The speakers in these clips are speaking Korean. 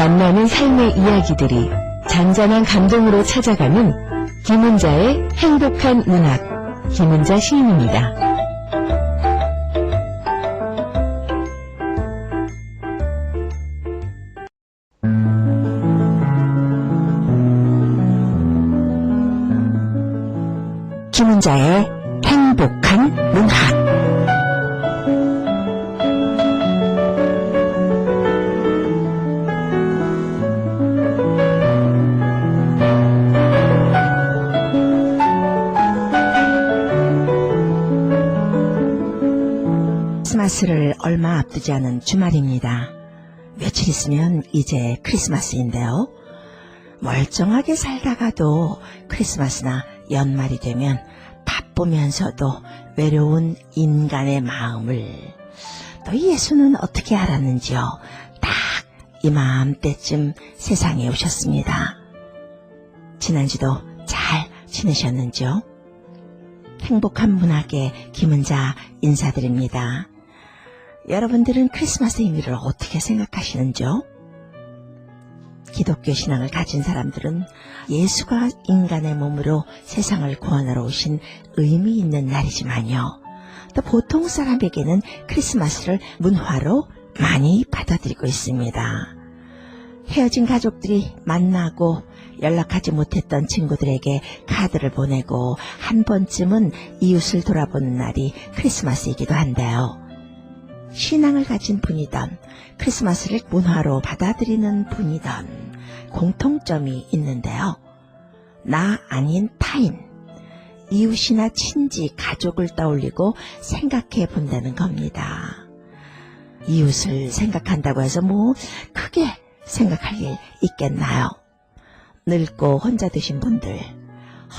만나는 삶의 이야기들이 잔잔한 감동으로 찾아가는 김은자의 행복한 문학, 김은자 시인입니다. 김은자의 행복한 문학. 크리스마스를 얼마 앞두지 않은 주말입니다. 며칠 있으면 이제 크리스마스인데요. 멀쩡하게 살다가도 크리스마스나 연말이 되면 바쁘면서도 외로운 인간의 마음을 또 예수는 어떻게 알았는지요. 딱 이맘때쯤 세상에 오셨습니다. 지난주도 잘 지내셨는지요? 행복한 문학의 김은자 인사드립니다. 여러분들은 크리스마스 의미를 어떻게 생각하시는지요? 기독교 신앙을 가진 사람들은 예수가 인간의 몸으로 세상을 구원하러 오신 의미 있는 날이지만요. 또 보통 사람에게는 크리스마스를 문화로 많이 받아들이고 있습니다. 헤어진 가족들이 만나고 연락하지 못했던 친구들에게 카드를 보내고 한 번쯤은 이웃을 돌아보는 날이 크리스마스이기도 한데요. 신앙을 가진 분이든 크리스마스를 문화로 받아들이는 분이든 공통점이 있는데요. 나 아닌 타인, 이웃이나 친지, 가족을 떠올리고 생각해 본다는 겁니다. 이웃을 생각한다고 해서 크게 생각할 일 있겠나요? 늙고 혼자 드신 분들,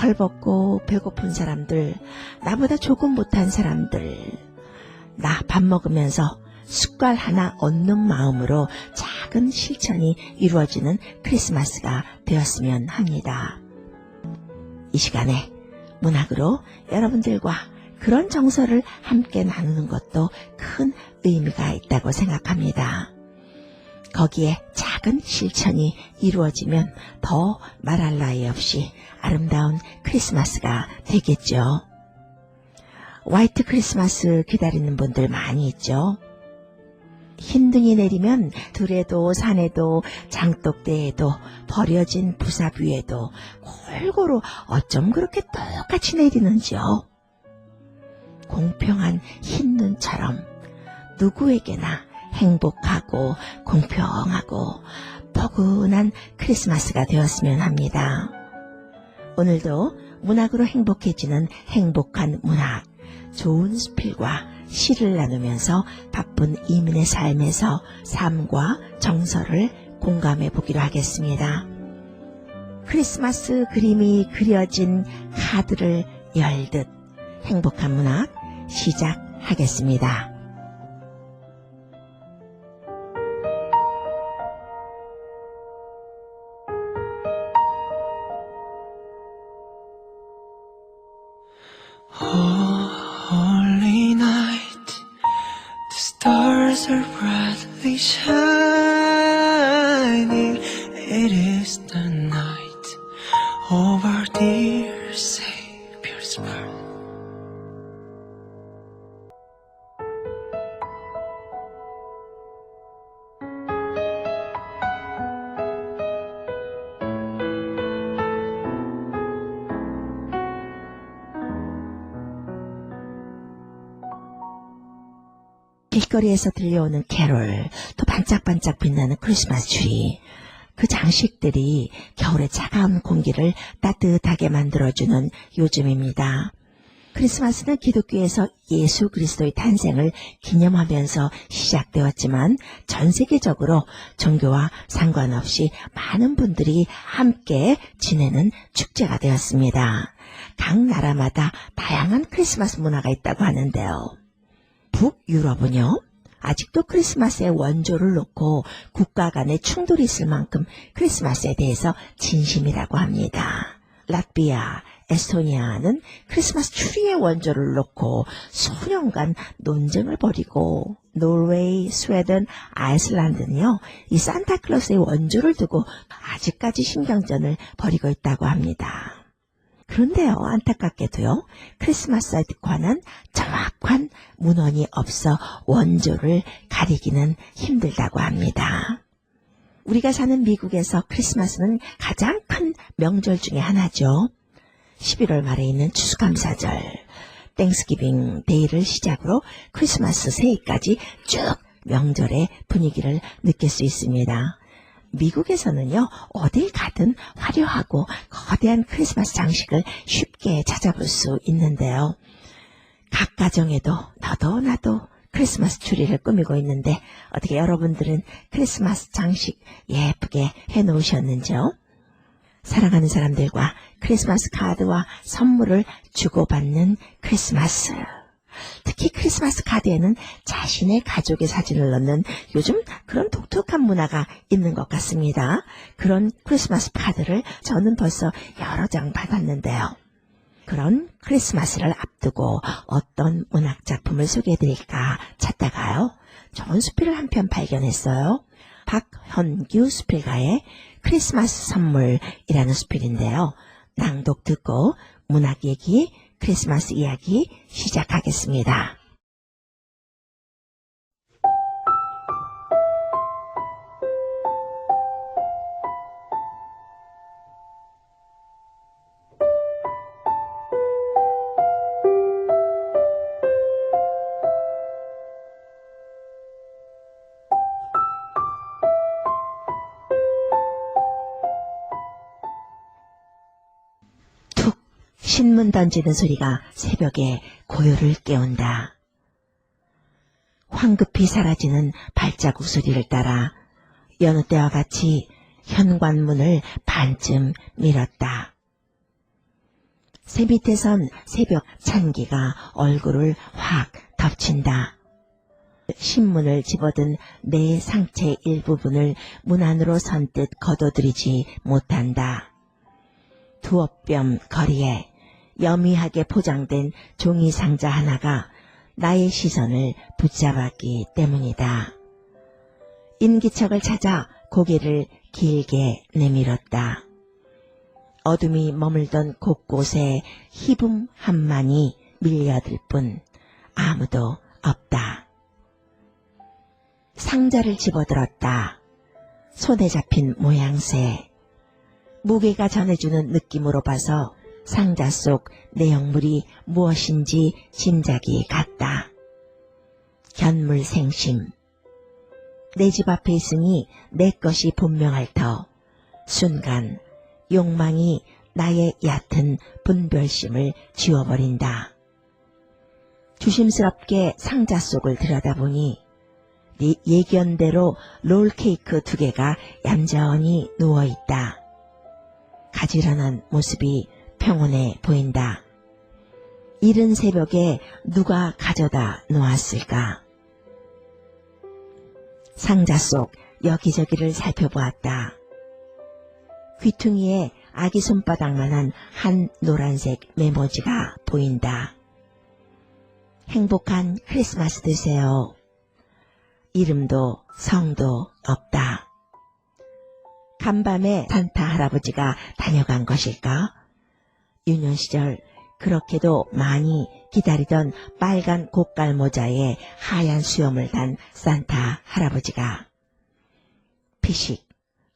헐벗고 배고픈 사람들, 나보다 조금 못한 사람들, 나 밥 먹으면서 숟갈 하나 얻는 마음으로 작은 실천이 이루어지는 크리스마스가 되었으면 합니다. 이 시간에 문학으로 여러분들과 그런 정서를 함께 나누는 것도 큰 의미가 있다고 생각합니다. 거기에 작은 실천이 이루어지면 더 말할 나위 없이 아름다운 크리스마스가 되겠죠. 화이트 크리스마스 기다리는 분들 많이 있죠. 흰둥이 내리면 들에도 산에도 장독대에도 버려진 부삽 위에도 골고루 어쩜 그렇게 똑같이 내리는지요. 공평한 흰 눈처럼 누구에게나 행복하고 공평하고 포근한 크리스마스가 되었으면 합니다. 오늘도 문학으로 행복해지는 행복한 문학, 좋은 수필과 시를 나누면서 바쁜 이민의 삶에서 삶과 정서를 공감해 보기로 하겠습니다. 크리스마스 그림이 그려진 카드를 열듯 행복한 문학 시작하겠습니다. Holy night, the stars are brightly shining. It is the night of our dear Savior's birth. 길거리에서 들려오는 캐롤, 또 반짝반짝 빛나는 크리스마스 트리, 그 장식들이 겨울의 차가운 공기를 따뜻하게 만들어주는 요즘입니다. 크리스마스는 기독교에서 예수 그리스도의 탄생을 기념하면서 시작되었지만 전 세계적으로 종교와 상관없이 많은 분들이 함께 지내는 축제가 되었습니다. 각 나라마다 다양한 크리스마스 문화가 있다고 하는데요. 북유럽은요, 아직도 크리스마스의 원조를 놓고 국가 간의 충돌이 있을 만큼 크리스마스에 대해서 진심이라고 합니다. 라트비아, 에스토니아는 크리스마스 추리의 원조를 놓고 수년간 논쟁을 벌이고, 노르웨이, 스웨덴, 아이슬란드는요, 이 산타클로스의 원조를 두고 아직까지 신경전을 벌이고 있다고 합니다. 그런데요, 안타깝게도요, 크리스마스에 관한 정확한 문헌이 없어 원조를 가리기는 힘들다고 합니다. 우리가 사는 미국에서 크리스마스는 가장 큰 명절 중에 하나죠. 11월 말에 있는 추수감사절, 땡스기빙 데이를 시작으로 크리스마스 새해까지 쭉 명절의 분위기를 느낄 수 있습니다. 미국에서는요, 어딜 가든 화려하고 거대한 크리스마스 장식을 쉽게 찾아볼 수 있는데요. 각 가정에도 너도 나도 크리스마스 추리를 꾸미고 있는데 어떻게 여러분들은 크리스마스 장식 예쁘게 해놓으셨는지요? 사랑하는 사람들과 크리스마스 카드와 선물을 주고받는 크리스마스. 특히 크리스마스 카드에는 자신의 가족의 사진을 넣는 요즘 그런 독특한 문화가 있는 것 같습니다. 그런 크리스마스 카드를 저는 벌써 여러 장 받았는데요. 그런 크리스마스를 앞두고 어떤 문학작품을 소개해드릴까 찾다가요, 좋은 수필을 한 편 발견했어요. 박현규 수필가의 크리스마스 선물이라는 수필인데요. 낭독 듣고 문학 얘기, 크리스마스 이야기 시작하겠습니다. 툭 신문 던지는 소리가 새벽에 고요를 깨운다. 황급히 사라지는 발자국 소리를 따라 여느 때와 같이 현관문을 반쯤 밀었다. 새 밑에선 새벽 찬기가 얼굴을 확 덮친다. 신문을 집어든 내 상체 일부분을 문 안으로 선뜻 걷어들이지 못한다. 두어뼘 거리에 여미하게 포장된 종이 상자 하나가 나의 시선을 붙잡았기 때문이다. 인기척을 찾아 고개를 길게 내밀었다. 어둠이 머물던 곳곳에 희붐 한만이 밀려들 뿐 아무도 없다. 상자를 집어들었다. 손에 잡힌 모양새. 무게가 전해주는 느낌으로 봐서 상자 속 내용물이 무엇인지 짐작이 갔다. 견물생심. 내 집 앞에 있으니 내 것이 분명할 터. 순간 욕망이 나의 얕은 분별심을 지워버린다. 조심스럽게 상자 속을 들여다보니 네 예견대로 롤케이크 2개가 얌전히 누워있다. 가지런한 모습이 평온해 보인다. 이른 새벽에 누가 가져다 놓았을까? 상자 속 여기저기를 살펴보았다. 귀퉁이에 아기 손바닥만한 한 노란색 메모지가 보인다. 행복한 크리스마스 되세요. 이름도 성도 없다. 간밤에 산타 할아버지가 다녀간 것일까? 유년 시절 그렇게도 많이 기다리던 빨간 고깔 모자에 하얀 수염을 단 산타 할아버지가. 피식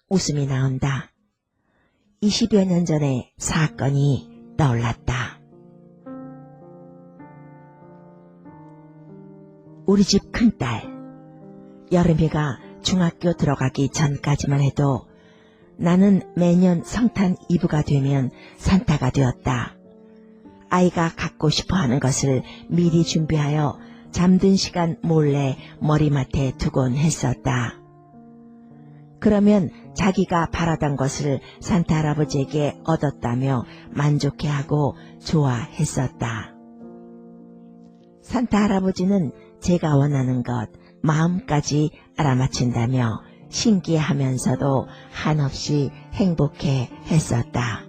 웃음이 나온다. 20여 년 전의 사건이 떠올랐다. 우리 집 큰딸. 여름이가 중학교 들어가기 전까지만 해도 나는 매년 성탄 이브가 되면 산타가 되었다. 아이가 갖고 싶어하는 것을 미리 준비하여 잠든 시간 몰래 머리맡에 두곤 했었다. 그러면 자기가 바라던 것을 산타 할아버지에게 얻었다며 만족해하고 좋아했었다. 산타 할아버지는 제가 원하는 것 마음까지 알아맞힌다며 신기해하면서도 한없이 행복해 했었다.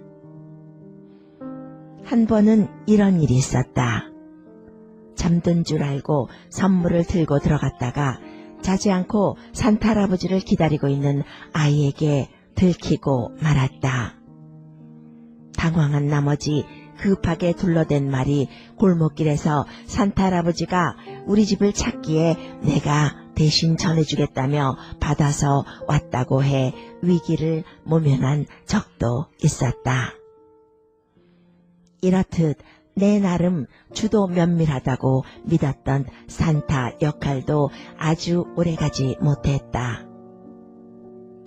한 번은 이런 일이 있었다. 잠든 줄 알고 선물을 들고 들어갔다가 자지 않고 산타 할아버지를 기다리고 있는 아이에게 들키고 말았다. 당황한 나머지 급하게 둘러댄 말이 골목길에서 산타 할아버지가 우리 집을 찾기에 내가 대신 전해주겠다며 받아서 왔다고 해 위기를 모면한 적도 있었다. 이렇듯 내 나름 주도 면밀하다고 믿었던 산타 역할도 아주 오래가지 못했다.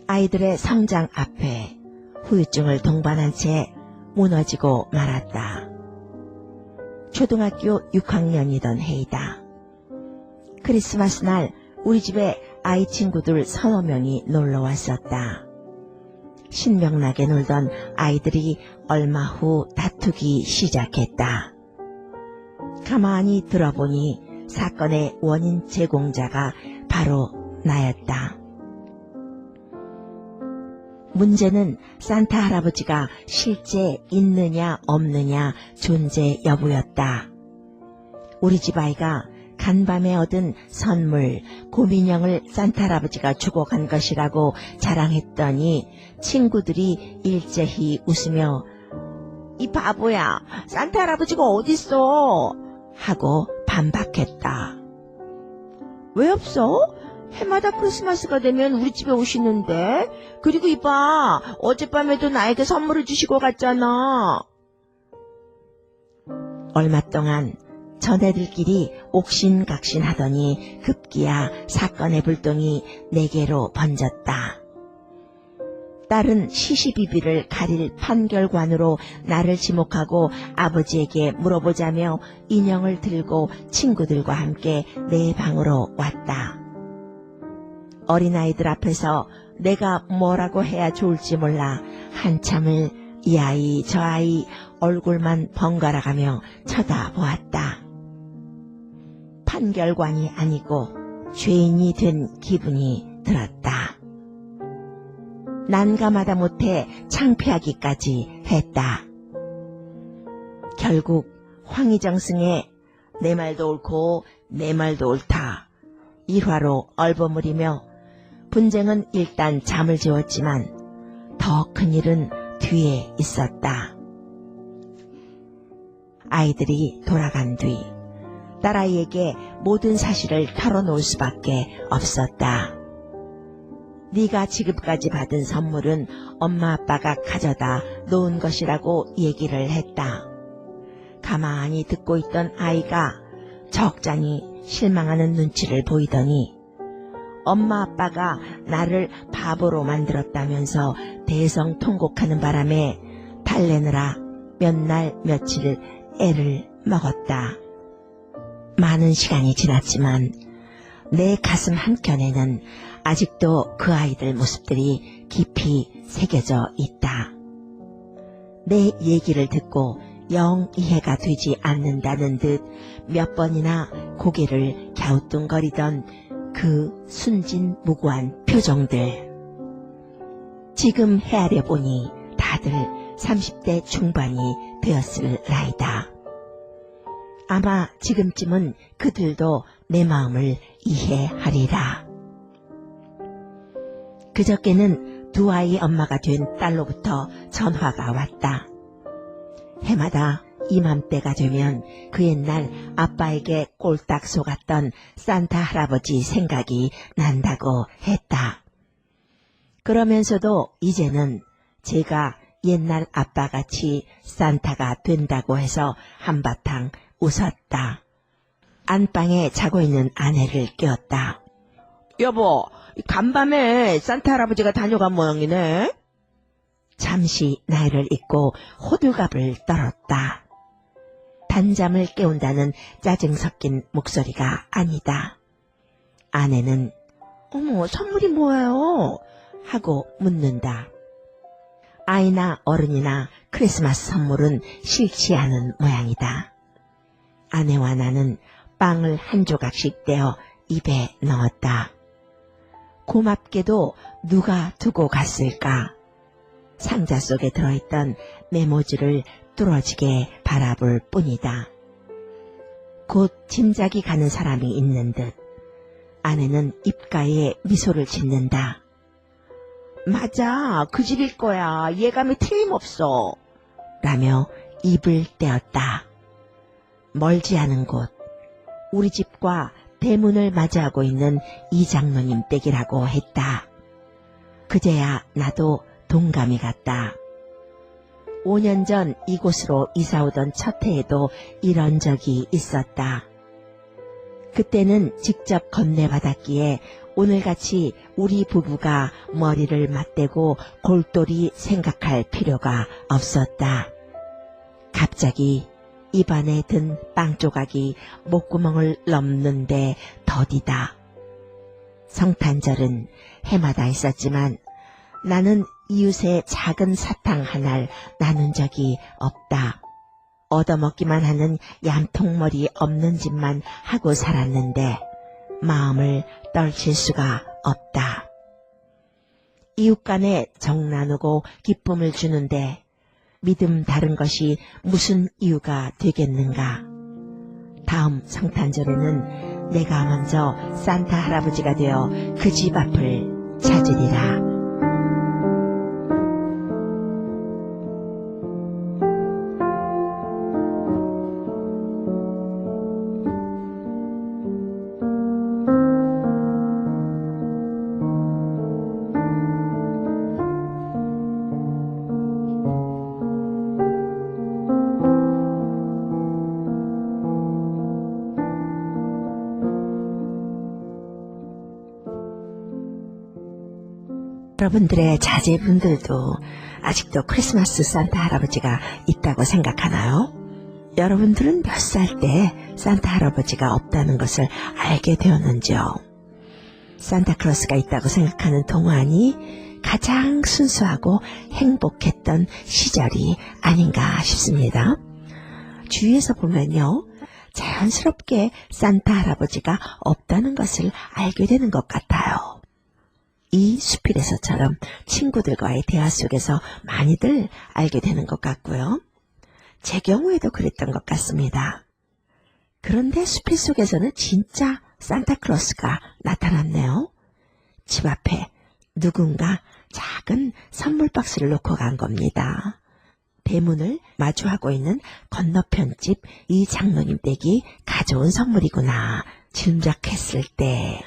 아이들의 성장 앞에 후유증을 동반한 채 무너지고 말았다. 초등학교 6학년이던 해이다. 크리스마스 날 우리 집에 아이 친구들 서너 명이 놀러 왔었다. 신명나게 놀던 아이들이 얼마 후 다투기 시작했다. 가만히 들어보니 사건의 원인 제공자가 바로 나였다. 문제는 산타 할아버지가 실제 있느냐 없느냐 존재 여부였다. 우리 집 아이가 간밤에 얻은 선물 곰인형을 산타 할아버지가 주고 간 것이라고 자랑했더니 친구들이 일제히 웃으며 이 바보야, 산타 할아버지가 어딨어? 하고 반박했다. 왜 없어? 해마다 크리스마스가 되면 우리 집에 오시는데. 그리고 이봐, 어젯밤에도 나에게 선물을 주시고 갔잖아. 얼마 동안 전애들끼리 옥신각신하더니 급기야 사건의 불똥이 내게로 번졌다. 딸은 시시비비를 가릴 판결관으로 나를 지목하고 아버지에게 물어보자며 인형을 들고 친구들과 함께 내 방으로 왔다. 어린아이들 앞에서 내가 뭐라고 해야 좋을지 몰라 한참을 이 아이 저 아이 얼굴만 번갈아가며 쳐다보았다. 판결관이 아니고 죄인이 된 기분이 들었다. 난감하다 못해 창피하기까지 했다. 결국 황희정승의 내 말도 옳고 내 말도 옳다 일화로 얼버무리며 분쟁은 일단 잠을 재웠지만 더 큰 일은 뒤에 있었다. 아이들이 돌아간 뒤 딸아이에게 모든 사실을 털어놓을 수밖에 없었다. 네가 지금까지 받은 선물은 엄마 아빠가 가져다 놓은 것이라고 얘기를 했다. 가만히 듣고 있던 아이가 적잖이 실망하는 눈치를 보이더니 엄마 아빠가 나를 바보로 만들었다면서 대성통곡하는 바람에 달래느라 몇 날 며칠 애를 먹었다. 많은 시간이 지났지만 내 가슴 한켠에는 아직도 그 아이들 모습들이 깊이 새겨져 있다. 내 얘기를 듣고 영 이해가 되지 않는다는 듯 몇 번이나 고개를 갸우뚱거리던 그 순진무구한 표정들. 지금 헤아려 보니 다들 30대 중반이 되었을 나이다. 아마 지금쯤은 그들도 내 마음을 이해하리라. 그저께는 두 아이 엄마가 된 딸로부터 전화가 왔다. 해마다 이맘때가 되면 그 옛날 아빠에게 꼴딱 속았던 산타 할아버지 생각이 난다고 했다. 그러면서도 이제는 제가 옛날 아빠같이 산타가 된다고 해서 한바탕 웃었다. 안방에 자고 있는 아내를 깨웠다. 여보, 간밤에 산타 할아버지가 다녀간 모양이네. 잠시 나이를 잊고 호들갑을 떨었다. 단잠을 깨운다는 짜증 섞인 목소리가 아니다. 아내는 어머, 선물이 뭐예요? 하고 묻는다. 아이나 어른이나 크리스마스 선물은 싫지 않은 모양이다. 아내와 나는 빵을 한 조각씩 떼어 입에 넣었다. 고맙게도 누가 두고 갔을까? 상자 속에 들어있던 메모지를 뚫어지게 바라볼 뿐이다. 곧 짐작이 가는 사람이 있는 듯 아내는 입가에 미소를 짓는다. 맞아, 그 집일 거야. 예감이 틀림없어. 라며 입을 떼었다. 멀지 않은 곳, 우리 집과 대문을 맞이하고 있는 이 장로님 댁이라고 했다. 그제야 나도 동감이 갔다. 5년 전 이곳으로 이사오던 첫 해에도 이런 적이 있었다. 그때는 직접 건네받았기에 오늘같이 우리 부부가 머리를 맞대고 골똘히 생각할 필요가 없었다. 갑자기 입안에 든 빵 조각이 목구멍을 넘는데 더디다. 성탄절은 해마다 있었지만 나는 이웃의 작은 사탕 하나를 나눈 적이 없다. 얻어먹기만 하는 얌통머리 없는 짓만 하고 살았는데 마음을 떨칠 수가 없다. 이웃 간에 정 나누고 기쁨을 주는데 믿음 다른 것이 무슨 이유가 되겠는가. 다음 성탄절에는 내가 먼저 산타 할아버지가 되어 그 집 앞을 찾으리라. 여러분들의 자제분들도 아직도 크리스마스 산타 할아버지가 있다고 생각하나요? 여러분들은 몇 살 때 산타 할아버지가 없다는 것을 알게 되었는지요? 산타클로스가 있다고 생각하는 동안이 가장 순수하고 행복했던 시절이 아닌가 싶습니다. 주위에서 보면요, 자연스럽게 산타 할아버지가 없다는 것을 알게 되는 것 같아요. 이 수필에서처럼 친구들과의 대화 속에서 많이들 알게 되는 것 같고요. 제 경우에도 그랬던 것 같습니다. 그런데 수필 속에서는 진짜 산타클로스가 나타났네요. 집 앞에 누군가 작은 선물 박스를 놓고 간 겁니다. 대문을 마주하고 있는 건너편 집 이 장로님 댁이 가져온 선물이구나 짐작했을 때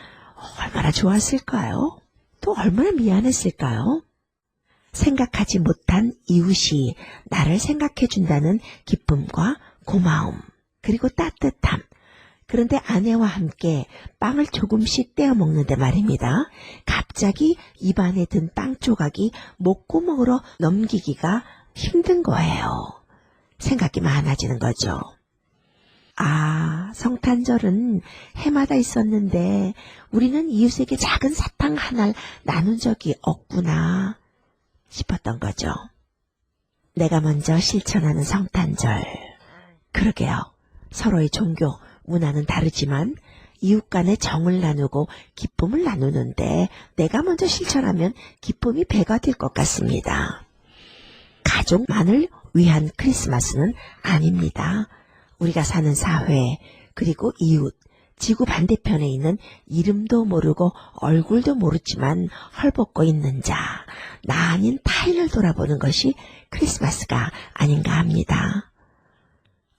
얼마나 좋았을까요? 또 얼마나 미안했을까요? 생각하지 못한 이웃이 나를 생각해준다는 기쁨과 고마움, 그리고 따뜻함. 그런데 아내와 함께 빵을 조금씩 떼어 먹는데 말입니다. 갑자기 입안에 든 빵 조각이 목구멍으로 넘기기가 힘든 거예요. 생각이 많아지는 거죠. 아, 성탄절은 해마다 있었는데 우리는 이웃에게 작은 사탕 하나를 나눈 적이 없구나 싶었던 거죠. 내가 먼저 실천하는 성탄절. 그러게요. 서로의 종교, 문화는 다르지만 이웃 간의 정을 나누고 기쁨을 나누는데 내가 먼저 실천하면 기쁨이 배가 될 것 같습니다. 가족만을 위한 크리스마스는 아닙니다. 우리가 사는 사회, 그리고 이웃, 지구 반대편에 있는 이름도 모르고 얼굴도 모르지만 헐벗고 있는 자, 나 아닌 타인을 돌아보는 것이 크리스마스가 아닌가 합니다.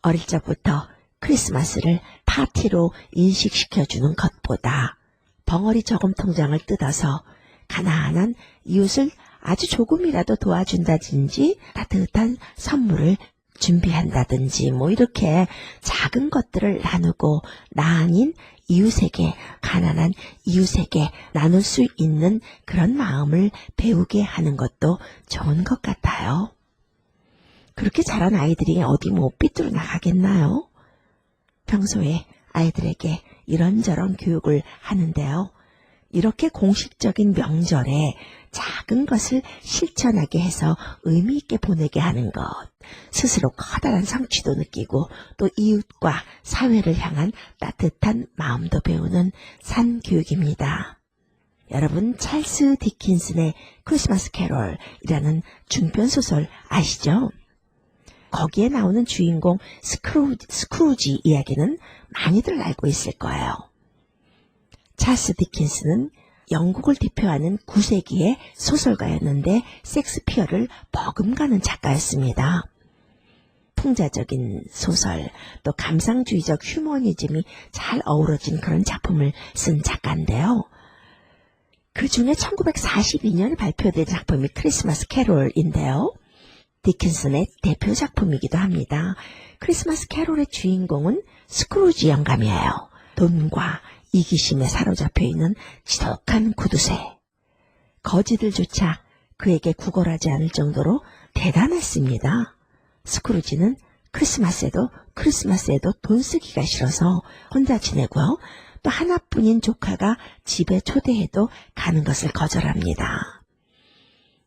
어릴 적부터 크리스마스를 파티로 인식시켜주는 것보다 벙어리 저금 통장을 뜯어서 가난한 이웃을 아주 조금이라도 도와준다든지 따뜻한 선물을 준비한다든지 이렇게 작은 것들을 나누고 나 아닌 이웃에게, 가난한 이웃에게 나눌 수 있는 그런 마음을 배우게 하는 것도 좋은 것 같아요. 그렇게 자란 아이들이 어디 삐뚤어 나가겠나요? 평소에 아이들에게 이런저런 교육을 하는데요. 이렇게 공식적인 명절에 작은 것을 실천하게 해서 의미 있게 보내게 하는 것, 스스로 커다란 성취도 느끼고 또 이웃과 사회를 향한 따뜻한 마음도 배우는 산교육입니다. 여러분 찰스 디킨슨의 크리스마스 캐롤이라는 중편 소설 아시죠? 거기에 나오는 주인공 스크루지 이야기는 많이들 알고 있을 거예요. 찰스 디킨슨은 영국을 대표하는 9세기의 소설가였는데 섹스피어를 버금가는 작가였습니다. 풍자적인 소설, 또 감상주의적 휴머니즘이 잘 어우러진 그런 작품을 쓴 작가인데요. 그 중에 1942년에 발표된 작품이 크리스마스 캐롤인데요. 디킨슨의 대표 작품이기도 합니다. 크리스마스 캐롤의 주인공은 스크루지 영감이에요. 돈과 이기심에 사로잡혀 있는 지독한 구두쇠. 거지들조차 그에게 구걸하지 않을 정도로 대단했습니다. 스크루지는 크리스마스에도 돈 쓰기가 싫어서 혼자 지내고요. 또 하나뿐인 조카가 집에 초대해도 가는 것을 거절합니다.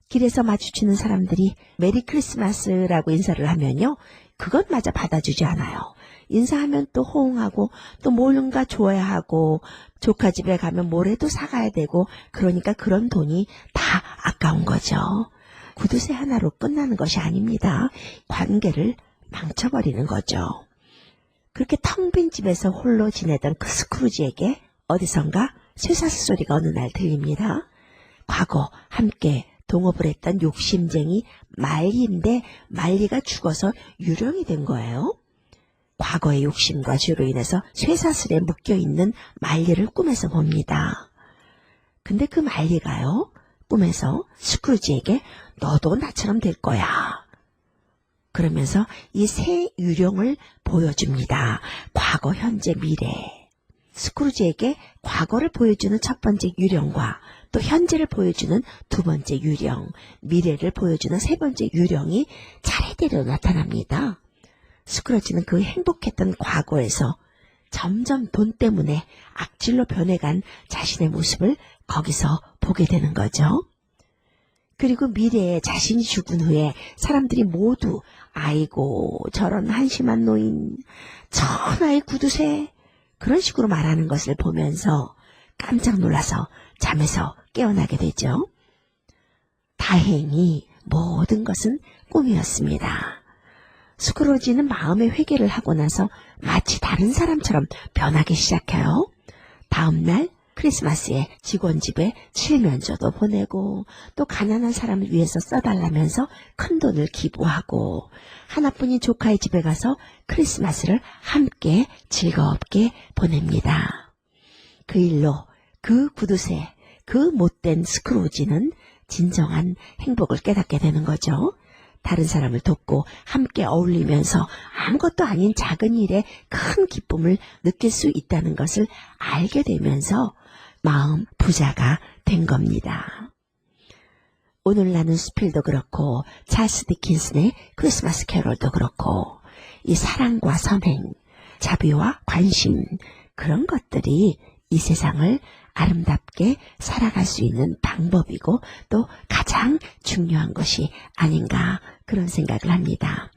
길에서 마주치는 사람들이 메리 크리스마스라고 인사를 하면요. 그것마저 받아주지 않아요. 인사하면 또 호응하고 또 뭔가 줘야 하고 조카 집에 가면 뭐라도 사가야 되고 그러니까 그런 돈이 다 아까운 거죠. 구두쇠 하나로 끝나는 것이 아닙니다. 관계를 망쳐버리는 거죠. 그렇게 텅 빈 집에서 홀로 지내던 그 스크루지에게 어디선가 쇠사슬 소리가 어느 날 들립니다. 과거 함께 동업을 했던 욕심쟁이 말리인데 말리가 죽어서 유령이 된 거예요. 과거의 욕심과 죄로 인해서 쇠사슬에 묶여있는 말리를 꿈에서 봅니다. 근데 그 말리가요, 꿈에서 스크루지에게 너도 나처럼 될 거야. 그러면서 이 새 유령을 보여줍니다. 과거, 현재, 미래. 스크루지에게 과거를 보여주는 첫 번째 유령과 또 현재를 보여주는 두 번째 유령, 미래를 보여주는 세 번째 유령이 차례대로 나타납니다. 스크루지는 그 행복했던 과거에서 점점 돈 때문에 악질로 변해간 자신의 모습을 거기서 보게 되는 거죠. 그리고 미래에 자신이 죽은 후에 사람들이 모두 아이고 저런 한심한 노인, 천하의 구두쇠 그런 식으로 말하는 것을 보면서 깜짝 놀라서 잠에서 깨어나게 되죠. 다행히 모든 것은 꿈이었습니다. 스크루지는 마음의 회개를 하고 나서 마치 다른 사람처럼 변하기 시작해요. 다음날 크리스마스에 직원 집에 칠면조도 보내고 또 가난한 사람을 위해서 써달라면서 큰돈을 기부하고 하나뿐인 조카의 집에 가서 크리스마스를 함께 즐겁게 보냅니다. 그 일로 그 구두쇠, 그 못된 스크루지는 진정한 행복을 깨닫게 되는 거죠. 다른 사람을 돕고 함께 어울리면서 아무것도 아닌 작은 일에 큰 기쁨을 느낄 수 있다는 것을 알게 되면서 마음 부자가 된 겁니다. 오늘 나눈 수필도 그렇고 찰스 디킨슨의 크리스마스 캐롤도 그렇고 이 사랑과 선행, 자비와 관심 그런 것들이 이 세상을 아름답게 살아갈 수 있는 방법이고 또 가장 중요한 것이 아닌가 그런 생각을 합니다.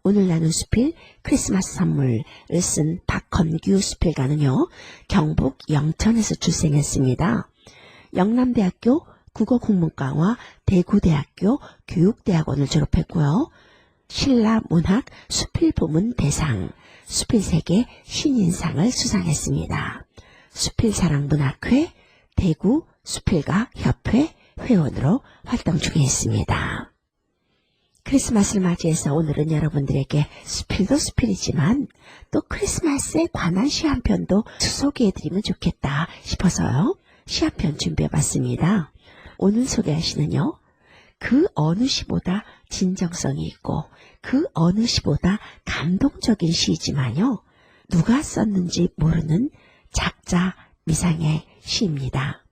오늘 나눈 수필 크리스마스 선물을 쓴 박헌규 수필가는요. 경북 영천에서 출생했습니다. 영남대학교 국어국문과와 대구대학교 교육대학원을 졸업했고요. 신라문학 수필부문 대상, 수필세계 신인상을 수상했습니다. 수필사랑문학회, 대구 수필가협회 회원으로 활동 중에 있습니다. 크리스마스를 맞이해서 오늘은 여러분들에게 수필도 수필이지만 또 크리스마스에 관한 시 한 편도 소개해드리면 좋겠다 싶어서요. 시 한 편 준비해봤습니다. 오늘 소개할 시는요. 그 어느 시보다 진정성이 있고 그 어느 시보다 감동적인 시이지만요. 누가 썼는지 모르는 작자 미상의 시입니다.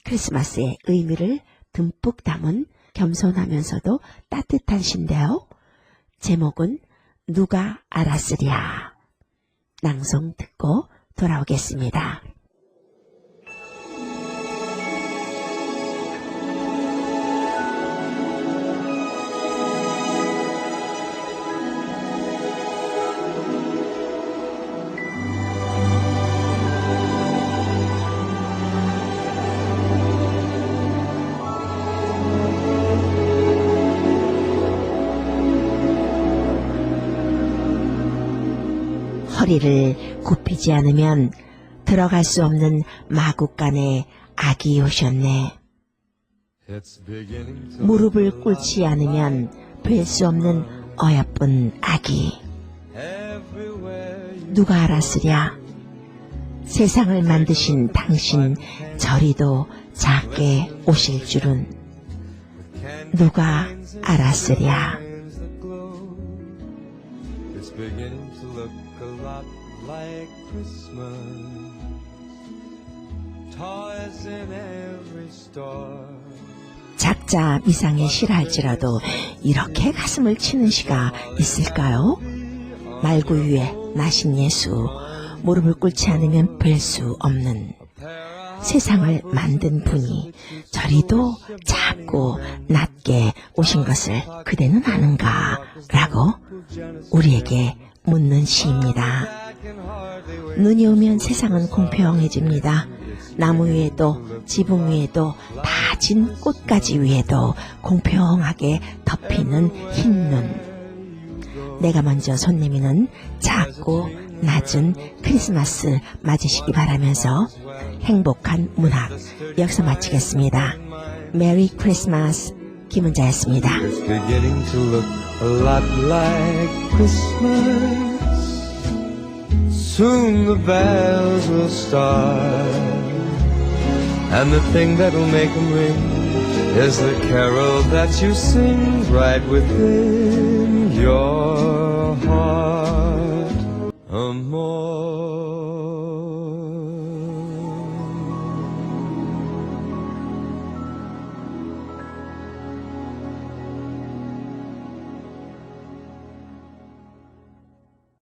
크리스마스의 의미를 듬뿍 담은 겸손하면서도 따뜻한 시인데요. 제목은 누가 알았으랴. 낭송 듣고 돌아오겠습니다. 허리를 굽히지 않으면 들어갈 수 없는 마국간에 악이 오셨네. 무릎을 꿇지 않으면 뵐 수 없는 어여쁜 악이. 누가 알았으랴? 세상을 만드신 당신 저리도 작게 오실 줄은 누가 알았으랴? It's beginning to look a lot like Christmas. Toys in every store. 작자 미상에 실할지라도 이렇게 가슴을 치는 시가 있을까요? 말구 위에 나신 예수, 무릎을 꿇지 않으면 뵐 수 없는 세상을 만든 분이 저리도 작고 낮게 오신 것을 그대는 아는가? 라고 우리에게 묻는 시입니다. 눈이 오면 세상은 공평해집니다. 나무 위에도 지붕 위에도 다진 꽃가지 위에도 공평하게 덮이는 흰 눈. 내가 먼저 손 내미는 작고 낮은 크리스마스 맞으시기 바라면서 행복한 문학 여기서 마치겠습니다. 메리 크리스마스 김은자였습니다. It's beginning to look a lot like Christmas. Soon the bells will start. And the thing that'll make them ring is the carol that you sing right within your heart.